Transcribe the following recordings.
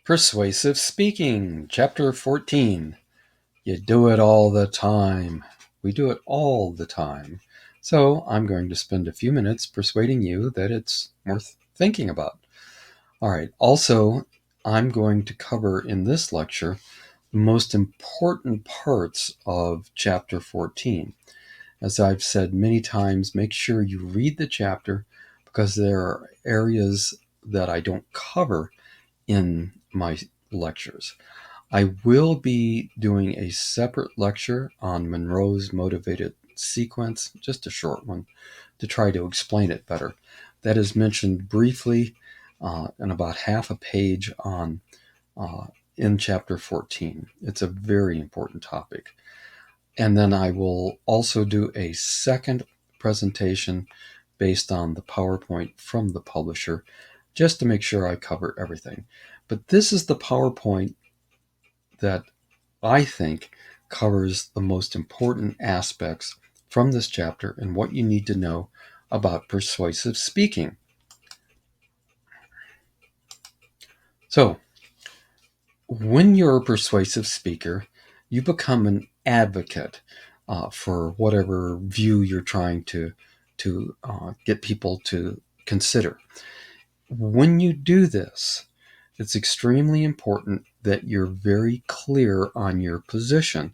Persuasive Speaking, Chapter 14. You do it all the time. We do it all the time. So I'm going to spend a few minutes persuading you that it's worth thinking about. All right. Also, I'm going to cover in this lecture the most important parts of Chapter 14. As I've said many times, make sure you read the chapter because there are areas that I don't cover in my lectures. I will be doing a separate lecture on Monroe's motivated sequence, just a short one, to try to explain it better. That is mentioned briefly in about half a page on in chapter 14. It's a very important topic. And then I will also do a second presentation based on the PowerPoint from the publisher, just to make sure I cover everything. But this is the PowerPoint that I think covers the most important aspects from this chapter and what you need to know about persuasive speaking. So, when you're a persuasive speaker, you become an advocate for whatever view you're trying to get people to consider. When you do this, it's extremely important that you're very clear on your position.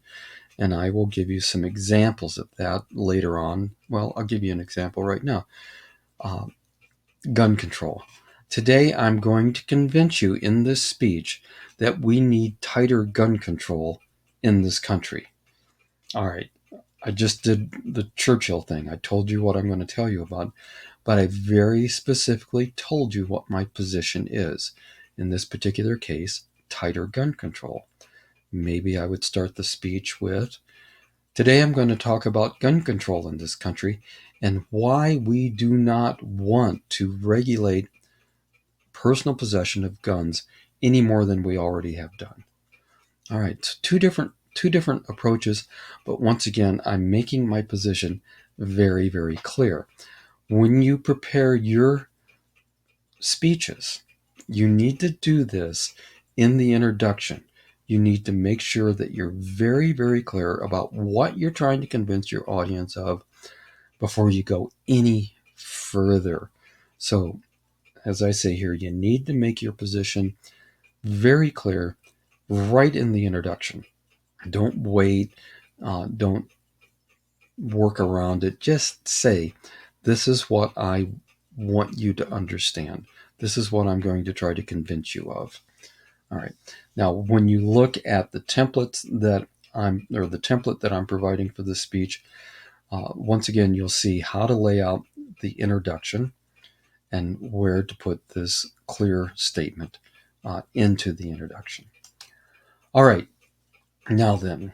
And I will give you some examples of that later on. Well, I'll give you an example right now. Gun control. Today, I'm going to convince you in this speech that we need tighter gun control in this country. All right. I just did the Churchill thing. I told you what I'm going to tell you about, but I very specifically told you what my position is. In this particular case, tighter gun control. Maybe I would start the speech with, today I'm going to talk about gun control in this country and why we do not want to regulate personal possession of guns any more than we already have done. All right, so two different approaches, but once again, I'm making my position very, very clear. When you prepare your speeches, you need to do this in the introduction. You need to make sure that you're very, very clear about what you're trying to convince your audience of before you go any further. So, as I say here, you need to make your position very clear right in the introduction. Don't wait. Don't work around it. Just say, this is what I want you to understand. This is what I'm going to try to convince you of. All right. Now, when you look at the templates the template that I'm providing for this speech, once again, you'll see how to lay out the introduction and where to put this clear statement into the introduction. All right. Now then,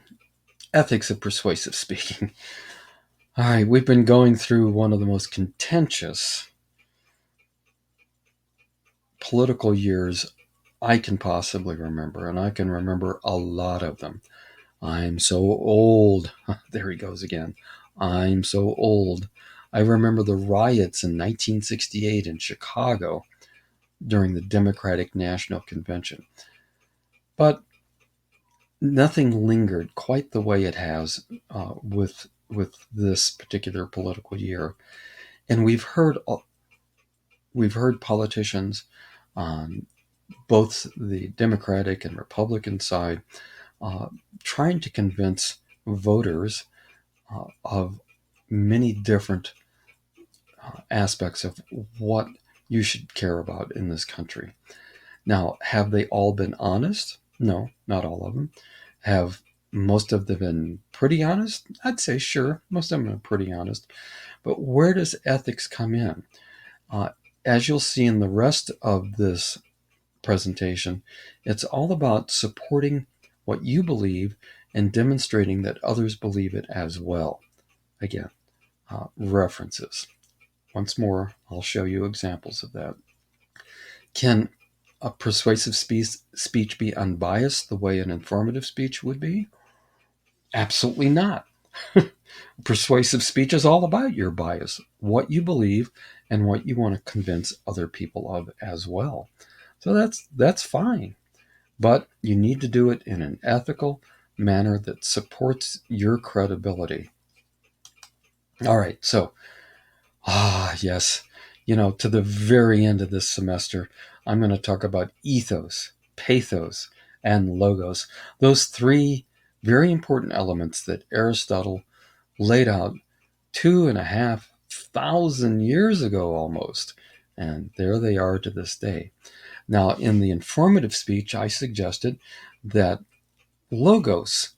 ethics of persuasive speaking. All right, we've been going through one of the most contentious political years I can possibly remember, and I can remember a lot of them. I'm so old. There he goes again. I'm so old. I remember the riots in 1968 in Chicago during the Democratic National Convention. But nothing lingered quite the way it has with this particular political year. And we've heard politicians on both the Democratic and Republican side trying to convince voters of many different aspects of what you should care about in this country. Now, have they all been honest? No, not all of them. Have most of them been pretty honest? I'd say sure, most of them are pretty honest. But where does ethics come in? As you'll see in the rest of this presentation, it's all about supporting what you believe and demonstrating that others believe it as well. Again, references. Once more, I'll show you examples of that. Can a persuasive speech be unbiased the way an informative speech would be? Absolutely not. Persuasive speech is all about your bias, what you believe, and what you want to convince other people of as well. So that's fine. but you need to do it in an ethical manner that supports your credibility. All right, so, yes, to the very end of this semester, I'm going to talk about ethos, pathos, and logos. Those three very important elements that Aristotle laid out 2,500 years ago almost. And there they are to this day. Now, in the informative speech, I suggested that logos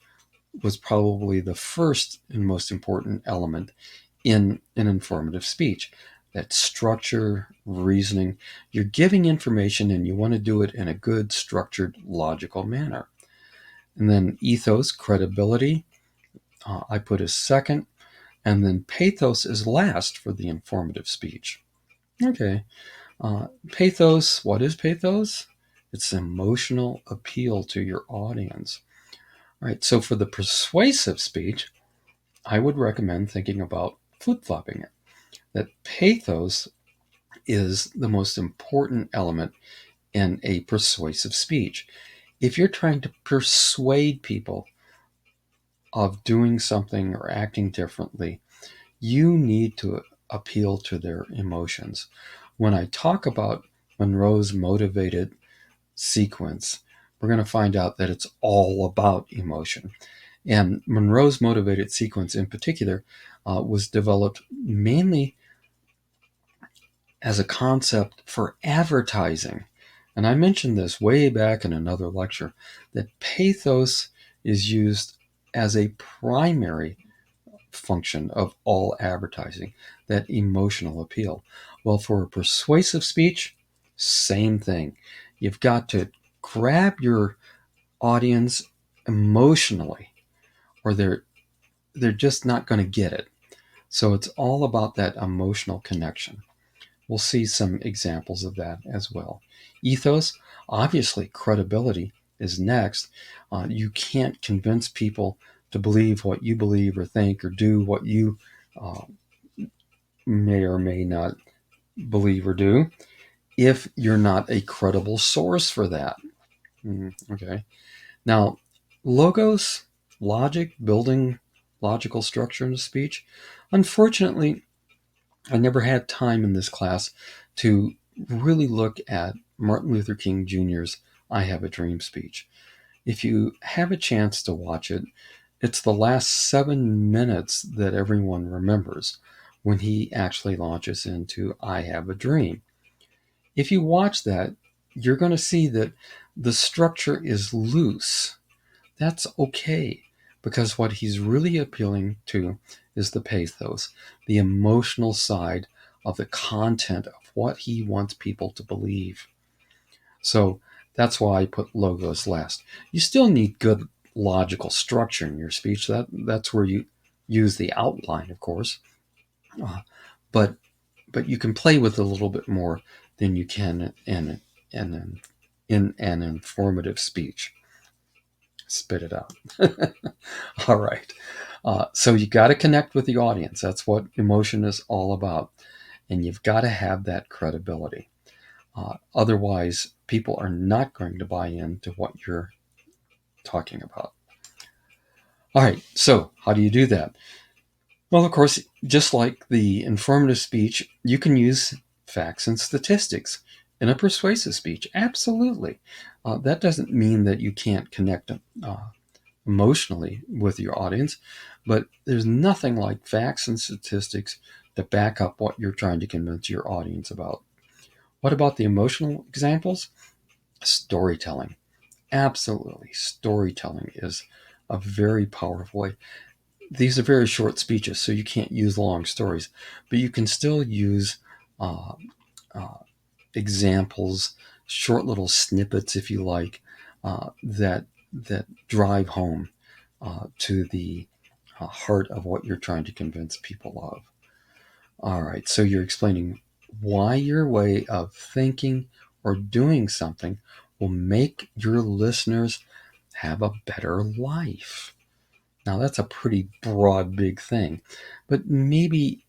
was probably the first and most important element in an informative speech. That structure, reasoning, you're giving information and you want to do it in a good, structured, logical manner. And then ethos, credibility, I put as second. And then pathos is last for the informative speech. Okay. Pathos, what is pathos? It's emotional appeal to your audience. All right, so for the persuasive speech, I would recommend thinking about flip-flopping it. That pathos is the most important element in a persuasive speech. If you're trying to persuade people of doing something or acting differently, you need to appeal to their emotions. When I talk about Monroe's motivated sequence, we're going to find out that it's all about emotion. And Monroe's motivated sequence in particular was developed mainly as a concept for advertising. And I mentioned this way back in another lecture, that pathos is used as a primary function of all advertising, that emotional appeal. Well, for a persuasive speech, same thing. You've got to grab your audience emotionally, or they're just not going to get it. So it's all about that emotional connection. We'll see some examples of that as well. Ethos, obviously, credibility is next. You can't convince people to believe what you believe or think or do what you uh, may or may not believe or do if you're not a credible source for that. Okay. Now, logos, logic, building logical structure in a speech. Unfortunately, I never had time in this class to really look at Martin Luther King Jr.'s I Have a Dream speech. If you have a chance to watch it, it's the last 7 minutes that everyone remembers when he actually launches into I Have a Dream. If you watch that, you're going to see that the structure is loose. That's okay, because what he's really appealing to is the pathos, the emotional side of the content of what he wants people to believe. So that's why I put logos last. You still need good logical structure in your speech. That's where you use the outline, of course. Uh, but you can play with it a little bit more than you can in an informative speech. Spit it out. All right. So you got to connect with the audience. That's what emotion is all about. And you've got to have that credibility. Otherwise, people are not going to buy into what you're talking about. All right. So how do you do that? Well, of course, just like the informative speech, you can use facts and statistics in a persuasive speech. Absolutely. That doesn't mean that you can't connect emotionally with your audience, but there's nothing like facts and statistics to back up what you're trying to convince your audience about. What about the emotional examples? Storytelling. Absolutely. Storytelling is a very powerful way. These are very short speeches, so you can't use long stories, but you can still use uh, uh, examples, short little snippets, if you like, that drive home to the heart of what you're trying to convince people of. All right, so you're explaining why your way of thinking or doing something will make your listeners have a better life. Now, that's a pretty broad, big thing, but maybe,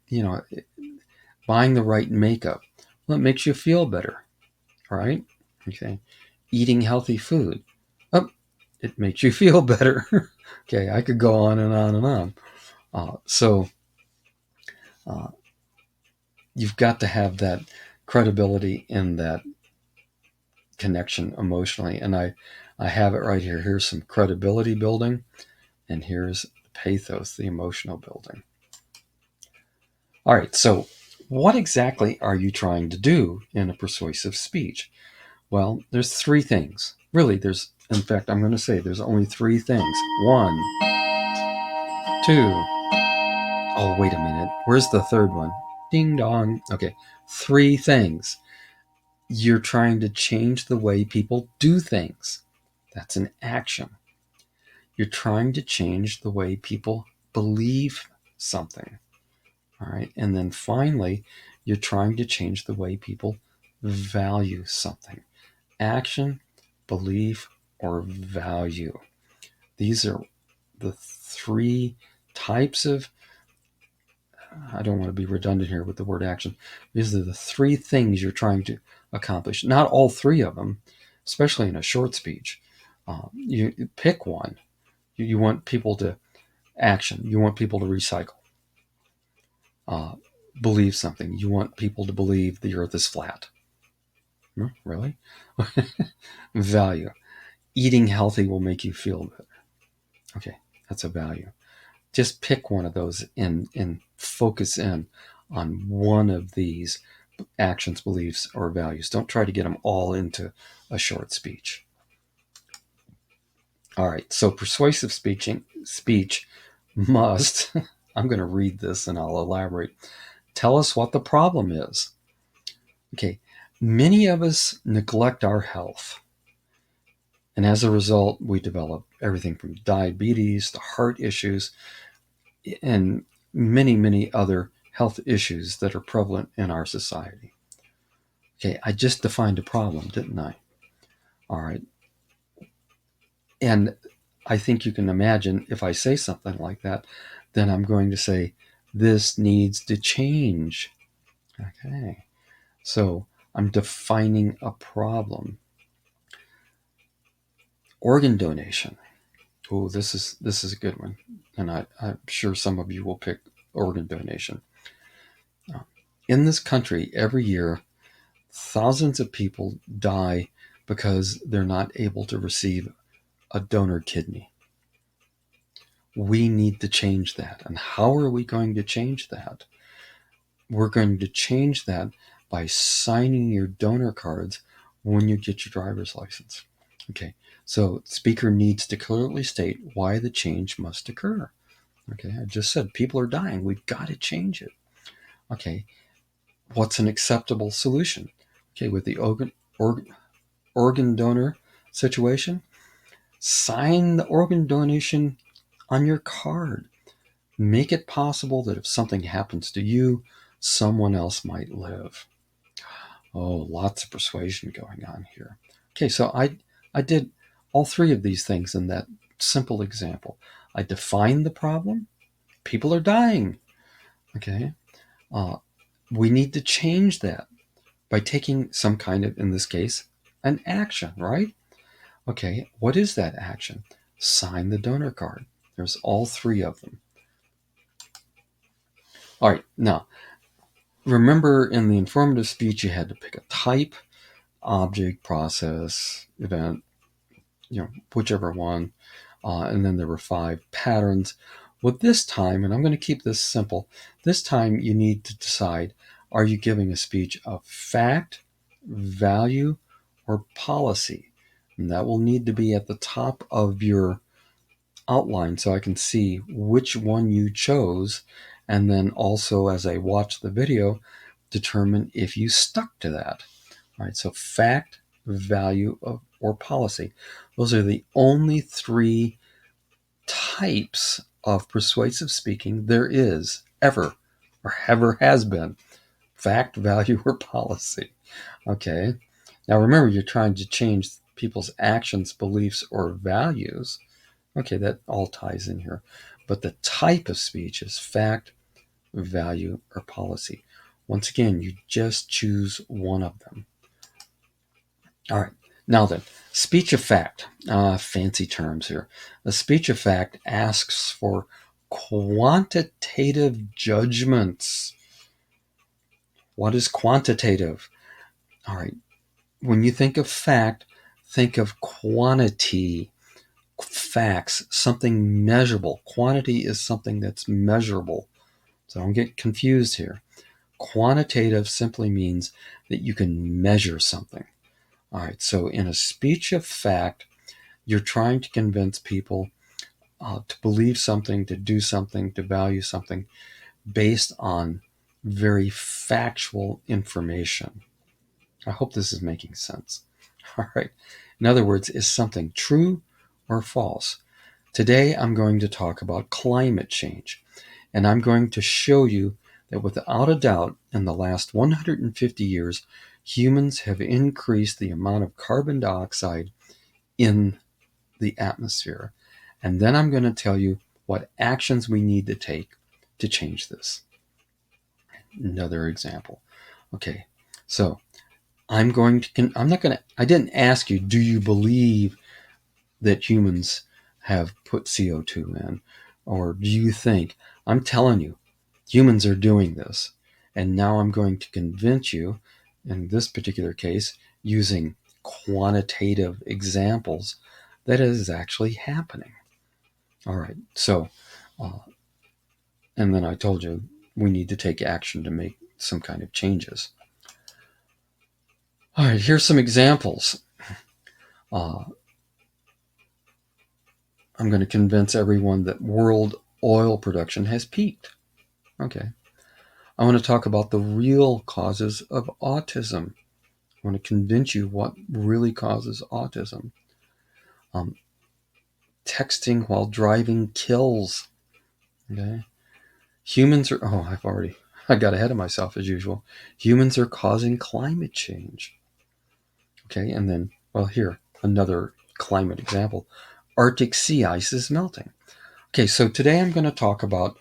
buying the right makeup, well, it makes you feel better, all right? Okay. Eating healthy food, it makes you feel better. Okay, I could go on and on and on. So you've got to have that credibility in that connection emotionally. And I have it right here. Here's some credibility building, and here's pathos, the emotional building. All right, so what exactly are you trying to do in a persuasive speech? Well, there's three things. Really, in fact, I'm going to say there's only three things. One, two. Oh, wait a minute. Where's the third one? Ding dong. Okay, three things. You're trying to change the way people do things. That's an action. You're trying to change the way people believe something. All right. And then finally, you're trying to change the way people value something. Action, belief, or value. These are the three types of, I don't want to be redundant here with the word action. These are the three things you're trying to accomplish. Not all three of them, especially in a short speech. You pick one. You want people to action. You want people to recycle. Believe something. You want people to believe the earth is flat. Really? Value. Eating healthy will make you feel better. Okay, that's a value. Just pick one of those and focus in on one of these actions, beliefs, or values. Don't try to get them all into a short speech. All right, so persuasive speech must, I'm going to read this and I'll elaborate. Tell us what the problem is. Okay, many of us neglect our health. And as a result, we develop everything from diabetes to heart issues and many, many other health issues that are prevalent in our society. Okay, I just defined a problem, didn't I? All right. And I think you can imagine if I say something like that, then I'm going to say, this needs to change. Okay. So I'm defining a problem. Organ donation. Oh, this is a good one. And I'm sure some of you will pick organ donation. In this country, every year, thousands of people die because they're not able to receive a donor kidney. We need to change that. And how are we going to change that? We're going to change that by signing your donor cards when you get your driver's license. Okay, so speaker needs to clearly state why the change must occur. Okay, I just said people are dying. We've got to change it. Okay, what's an acceptable solution? Okay, with the organ donor situation, sign the organ donation on your card. Make it possible that if something happens to you, someone else might live. Oh, lots of persuasion going on here. Okay, so I did all three of these things in that simple example. I defined the problem. People are dying. Okay, we need to change that by taking some kind of, in this case, an action, right? Okay, what is that action? Sign the donor card. There's all three of them. All right, now remember in the informative speech you had to pick a type, object, process, event, whichever one, and then there were 5 patterns. Well, this time, and I'm going to keep this simple, this time you need to decide, are you giving a speech of fact, value, or policy? And that will need to be at the top of your outline so I can see which one you chose, and then also as I watch the video, determine if you stuck to that. All right, so fact, value, or policy. Those are the only 3 types of persuasive speaking there is ever, or ever has been. Fact, value, or policy. Okay. Now remember, you're trying to change people's actions, beliefs, or values. Okay, that all ties in here. But the type of speech is fact, value, or policy. Once again, you just choose one of them. All right. Now then, speech of fact, fancy terms here. A speech of fact asks for quantitative judgments. What is quantitative? All right, when you think of fact, think of quantity, facts, something measurable. Quantity is something that's measurable. So don't get confused here. Quantitative simply means that you can measure something. All right, so in a speech of fact, you're trying to convince people to believe something, to do something, to value something based on very factual information. I hope this is making sense. All right. In other words, is something true or false? Today, I'm going to talk about climate change, and I'm going to show you that without a doubt, in the last 150 years, humans have increased the amount of carbon dioxide in the atmosphere. And then I'm going to tell you what actions we need to take to change this. Another example. Okay, so I'm not going to, I didn't ask you, do you believe that humans have put CO2 in? Or do you think? I'm telling you, humans are doing this. And now I'm going to convince you, in this particular case, using quantitative examples, that it is actually happening. All right, so, and then I told you we need to take action to make some kind of changes. All right, here's some examples. I'm going to convince everyone that world oil production has peaked. Okay. I want to talk about the real causes of autism. I want to convince you what really causes autism. Texting while driving kills. Okay. Humans are, I got ahead of myself as usual. Humans are causing climate change. Okay. And then, here, another climate example. Arctic sea ice is melting. Okay. So today I'm going to talk about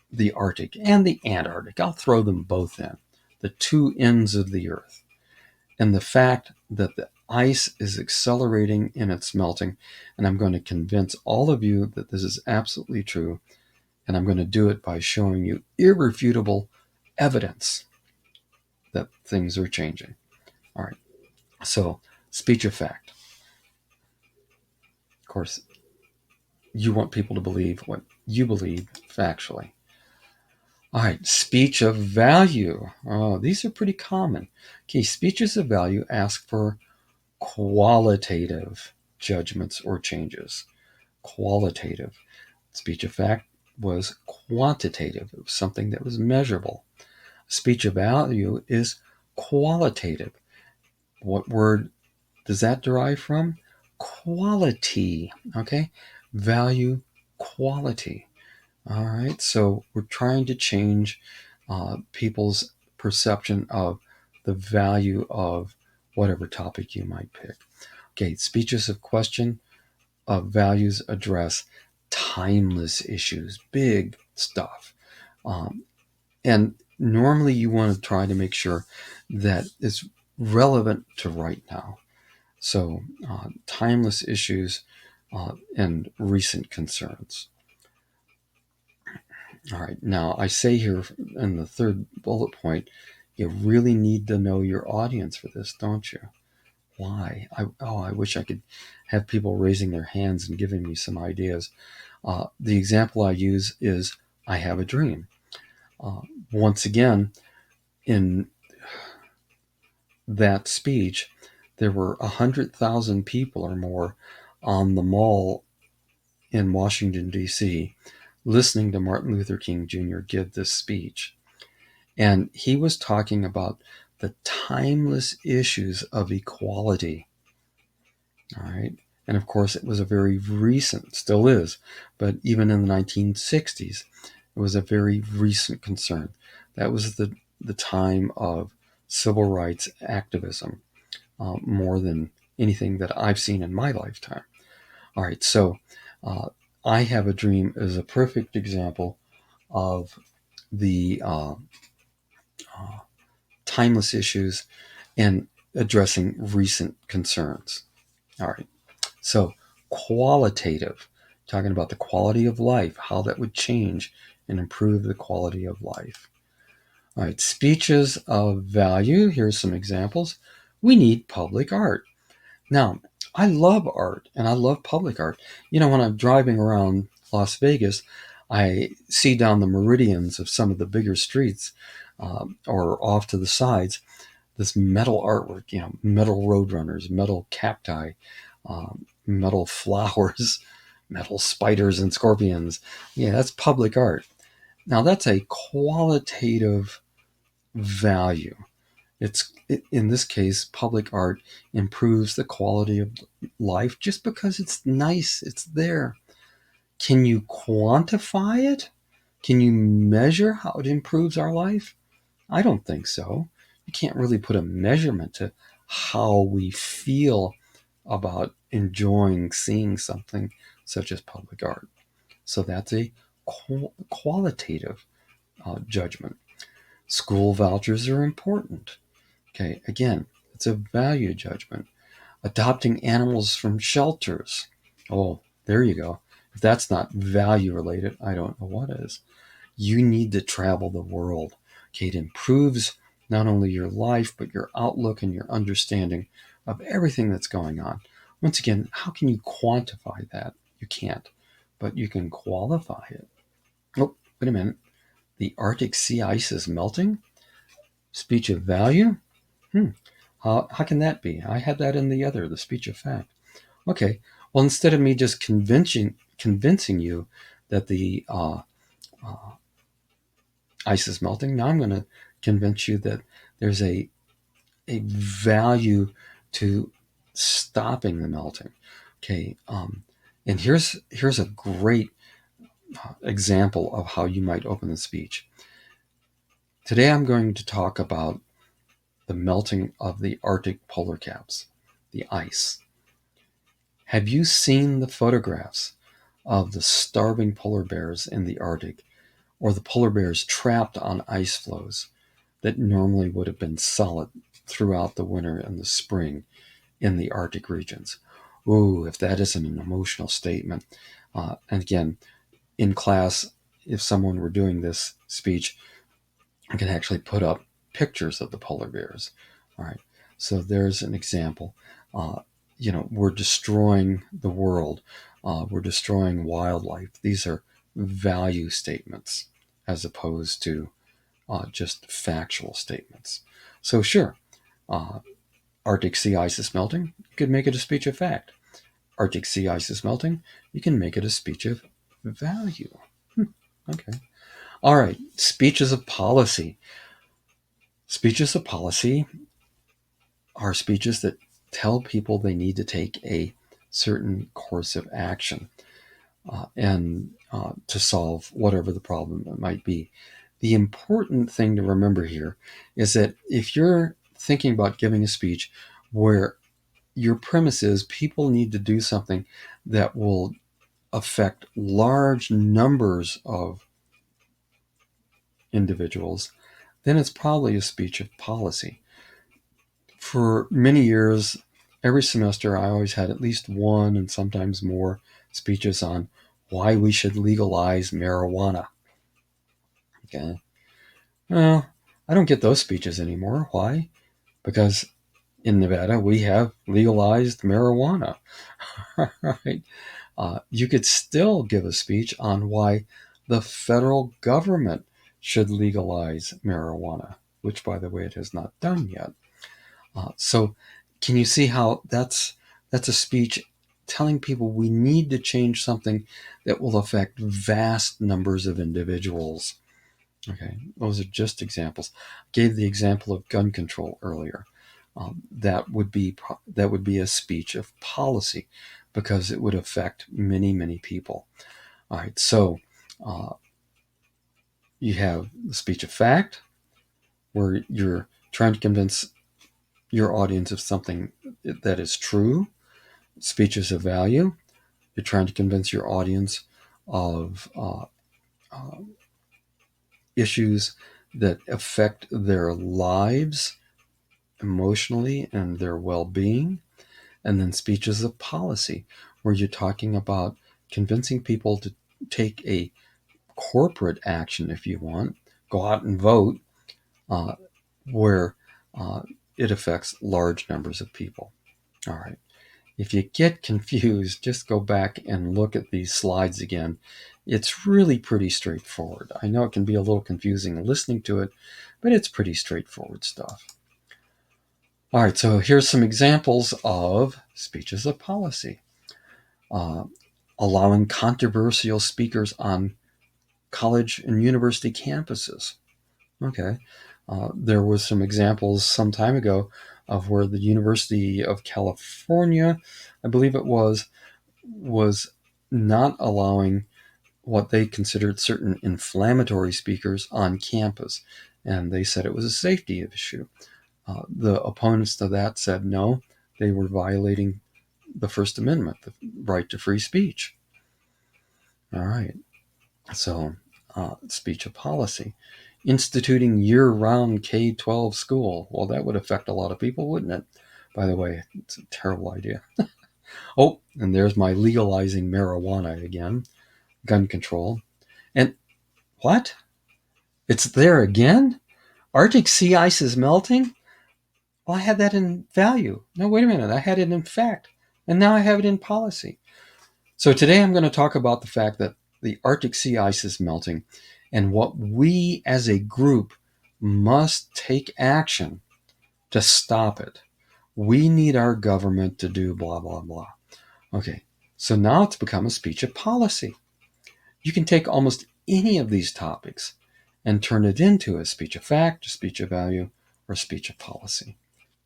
the Arctic and the Antarctic. I'll throw them both in, the two ends of the Earth, and the fact that the ice is accelerating in its melting. And I'm going to convince all of you that this is absolutely true. And I'm going to do it by showing you irrefutable evidence that things are changing. All right. So, speech of fact. Of course, you want people to believe what you believe factually. All right, speech of value. Oh, these are pretty common. Okay, speeches of value ask for qualitative judgments or changes. Qualitative. Speech of fact was quantitative. It was something that was measurable. Speech of value is qualitative. What word does that derive from? Quality. Okay, value, quality. All right, so we're trying to change people's perception of the value of whatever topic you might pick. Okay, speeches of question of values address timeless issues, big stuff. And normally you want to try to make sure that it's relevant to right now. So, timeless issues and recent concerns. All right. Now, I say here in the third bullet point, you really need to know your audience for this, don't you? Why? I wish I could have people raising their hands and giving me some ideas. The example I use is I have a dream. Once again, in that speech, there were 100,000 people or more on the mall in Washington, D.C., listening to Martin Luther King Jr. give this speech. And he was talking about the timeless issues of equality. All right. And of course, it was a very recent, still is, but even in the 1960s, it was a very recent concern. That was the time of civil rights activism, more than anything that I've seen in my lifetime. All right. So I Have a Dream is a perfect example of the timeless issues. And addressing recent concerns. All right. So qualitative, talking about the quality of life, how that would change and improve the quality of life. All right. Speeches of value. Here's some examples. We need public art. Now, I love art and I love public art. When I'm driving around Las Vegas, I see down the meridians of some of the bigger streets or off to the sides this metal artwork, metal roadrunners, metal cacti, metal flowers, metal spiders and scorpions. Yeah, that's public art. Now, that's a qualitative value. In this case, public art improves the quality of life just because it's nice, it's there. Can you quantify it? Can you measure how it improves our life? I don't think so. You can't really put a measurement to how we feel about enjoying seeing something such as public art. So that's a qualitative judgment. School vouchers are important. Okay, again, it's a value judgment. Adopting animals from shelters. Oh, there you go. If that's not value related, I don't know what is. You need to travel the world. Okay, it improves not only your life, but your outlook and your understanding of everything that's going on. Once again, how can you quantify that? You can't, but you can qualify it. Oh, wait a minute. The Arctic sea ice is melting? Speech of value? How can that be? I had that in the speech of fact. Okay, well, instead of me just convincing you that the ice is melting, now I'm going to convince you that there's a value to stopping the melting. Okay, and here's a great example of how you might open the speech. Today I'm going to talk about the melting of the Arctic polar caps, the ice. Have you seen the photographs of the starving polar bears in the Arctic, or the polar bears trapped on ice floes that normally would have been solid throughout the winter and the spring in the Arctic regions? Ooh, if that isn't an emotional statement. And again, in class, if someone were doing this speech, I can actually put up pictures of the polar bears. All right, so there's an example. We're destroying the world. We're destroying wildlife. These are value statements as opposed to just factual statements. So sure, Arctic sea ice is melting. You could make it a speech of fact. Arctic sea ice is melting. You can make it a speech of value. Okay. All right. Speeches of policy. Speeches of policy are speeches that tell people they need to take a certain course of action and to solve whatever the problem might be. The important thing to remember here is that if you're thinking about giving a speech where your premise is people need to do something that will affect large numbers of individuals, then it's probably a speech of policy. For many years, every semester, I always had at least one and sometimes more speeches on why we should legalize marijuana. Okay. Well, I don't get those speeches anymore. Why? Because in Nevada, we have legalized marijuana. Right? You could still give a speech on why the federal government should legalize marijuana, which, by the way, it has not done yet. So can you see how that's a speech telling people we need to change something that will affect vast numbers of individuals? Okay, those are just examples. I gave the example of gun control earlier. That would be a speech of policy because it would affect many, many people. All right, so you have the speech of fact, where you're trying to convince your audience of something that is true. Speeches of value, you're trying to convince your audience of issues that affect their lives emotionally and their well-being. And then speeches of policy, where you're talking about convincing people to take a corporate action, if you want, go out and vote, uh, where it affects large numbers of people. All right. If you get confused, just go back and look at these slides again. It's really pretty straightforward. I know it can be a little confusing listening to it, but it's pretty straightforward stuff. All right, so here's some examples of speeches of policy. Allowing controversial speakers on college and university campuses. Okay. There was some examples some time ago of where the University of California, I believe it was not allowing what they considered certain inflammatory speakers on campus. And they said it was a safety issue. The opponents to that said no, they were violating the First Amendment, the right to free speech. All right. So, speech of policy. Instituting year-round K-12 school. Well, that would affect a lot of people, wouldn't it? By the way, it's a terrible idea. Oh, and there's my legalizing marijuana again. Gun control. And what? It's there again? Arctic sea ice is melting? Well, I had that in value. No, wait a minute. I had it in fact. And now I have it in policy. So today I'm going to talk about the fact that the Arctic sea ice is melting and what we as a group must take action to stop it. We need our government to do blah, blah, blah. Okay, so now it's become a speech of policy. You can take almost any of these topics and turn it into a speech of fact, a speech of value, or a speech of policy.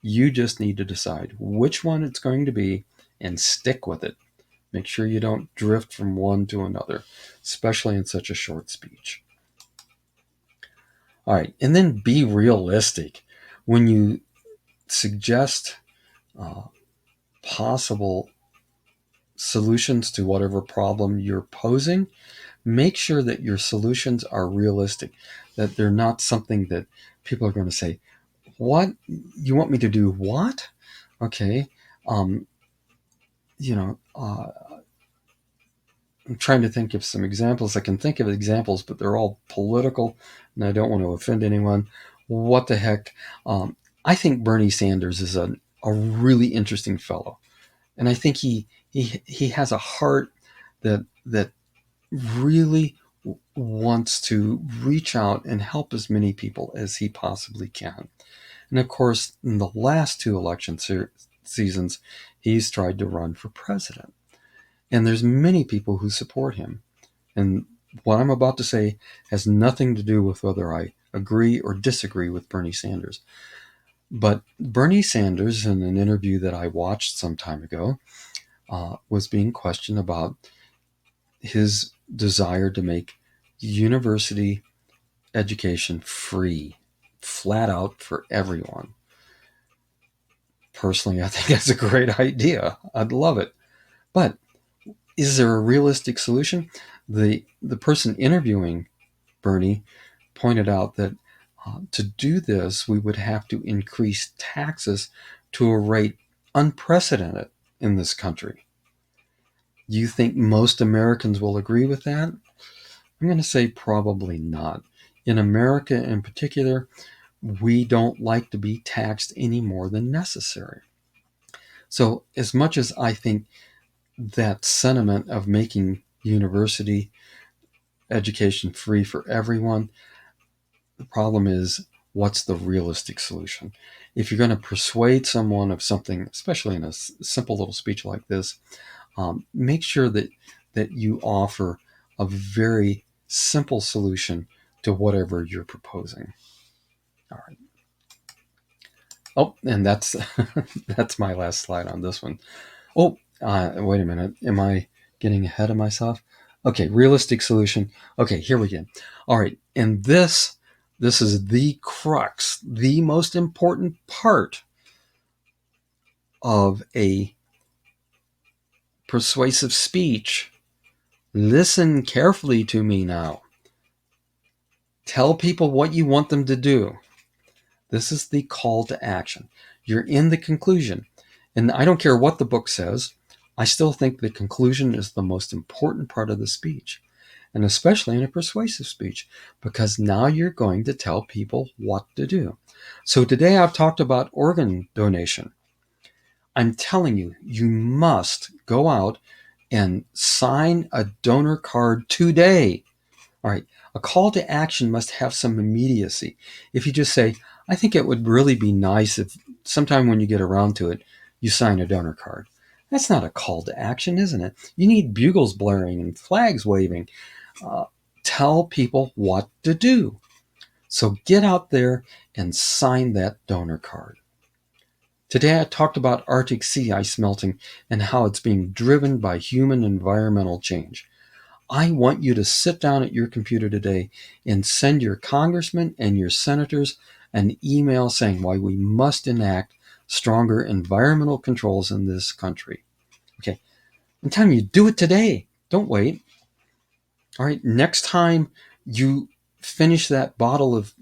You just need to decide which one it's going to be and stick with it. Make sure you don't drift from one to another, especially in such a short speech. All right, and then be realistic. When you suggest possible solutions to whatever problem you're posing, make sure that your solutions are realistic, that they're not something that people are going to say, what? You want me to do what? Okay. Um, I'm trying to think of some examples. I can think of examples, but they're all political, and I don't want to offend anyone. What the heck? I think Bernie Sanders is a really interesting fellow, and I think he has a heart that really wants to reach out and help as many people as he possibly can. And of course, in the last two election seasons, he's tried to run for president. And there's many people who support him. And what I'm about to say has nothing to do with whether I agree or disagree with Bernie Sanders. But Bernie Sanders, in an interview that I watched some time ago, was being questioned about his desire to make university education free, flat out for everyone. Personally, I think that's a great idea. I'd love it. But is there a realistic solution? The person interviewing Bernie pointed out that to do this, we would have to increase taxes to a rate unprecedented in this country. Do you think most Americans will agree with that? I'm going to say probably not. In America in particular, we don't like to be taxed any more than necessary. So as much as I think that sentiment of making university education free for everyone, the problem is, what's the realistic solution? If you're going to persuade someone of something, especially in a simple little speech like this, make sure that you offer a very simple solution to whatever you're proposing. All right. Oh, and that's that's my last slide on this one. Oh, wait a minute. Am I getting ahead of myself? Okay, realistic solution. Okay, here we go. All right, and this is the crux, the most important part of a persuasive speech. Listen carefully to me now. Tell people what you want them to do. This is the call to action. You're in the conclusion. And I don't care what the book says, I still think the conclusion is the most important part of the speech, and especially in a persuasive speech, because now you're going to tell people what to do. So today I've talked about organ donation. I'm telling you, you must go out and sign a donor card today. All right. A call to action must have some immediacy. If you just say, I think it would really be nice if sometime when you get around to it, you sign a donor card. That's not a call to action, isn't it? You need bugles blaring and flags waving. Tell people what to do. So get out there and sign that donor card. Today I talked about Arctic sea ice melting and how it's being driven by human environmental change. I want you to sit down at your computer today and send your congressmen and your senators an email saying why we must enact stronger environmental controls in this country. Okay, I'm telling you, do it today. Don't wait. All right, next time you finish that bottle of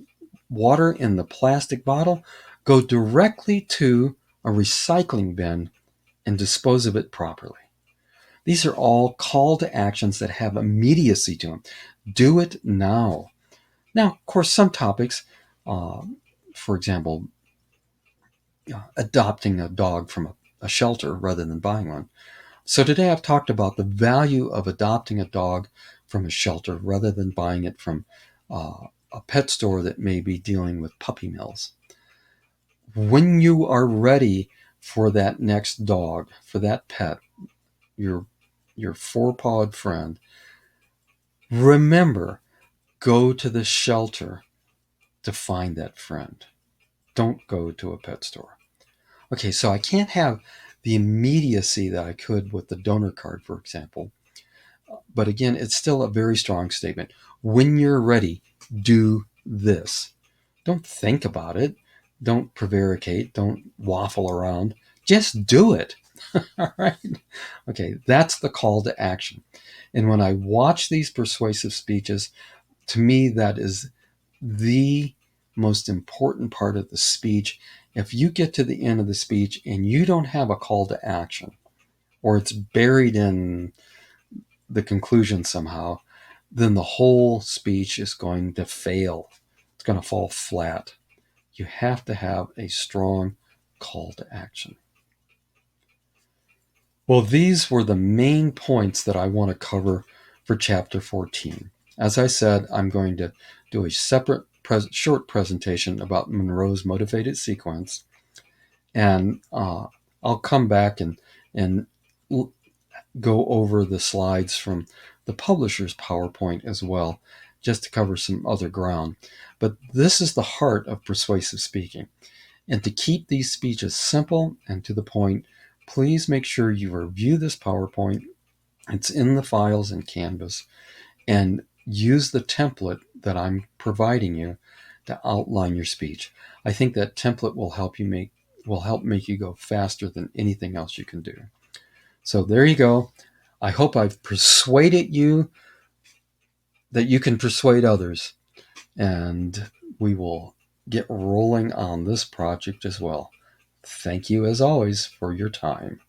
water in the plastic bottle, go directly to a recycling bin and dispose of it properly. These are all call to actions that have immediacy to them. Do it now. Now, of course, some topics, for example, adopting a dog from a shelter rather than buying one. So today I've talked about the value of adopting a dog from a shelter rather than buying it from a pet store that may be dealing with puppy mills. When you are ready for that next dog, for that pet, your four-pawed friend, remember, go to the shelter to find that friend. Don't go to a pet store. Okay, so I can't have the immediacy that I could with the donor card, for example. But again, it's still a very strong statement. When you're ready, do this. Don't think about it. Don't prevaricate. Don't waffle around. Just do it. All right. Okay, that's the call to action. And when I watch these persuasive speeches, to me, that is the most important part of the speech. If you get to the end of the speech and you don't have a call to action, or it's buried in the conclusion somehow, then the whole speech is going to fail. It's going to fall flat. You have to have a strong call to action. Well, these were the main points that I want to cover for chapter 14. As I said, I'm going to do a separate short presentation about Monroe's motivated sequence, and I'll come back and go over the slides from the publisher's PowerPoint as well, just to cover some other ground. But this is the heart of persuasive speaking. And to keep these speeches simple and to the point, please make sure you review this PowerPoint. It's in the files in Canvas, and use the template that I'm providing you to outline your speech. I think that template will help make you go faster than anything else you can do. So there you go. I hope I've persuaded you that you can persuade others, and we will get rolling on this project as well. Thank you, as always, for your time.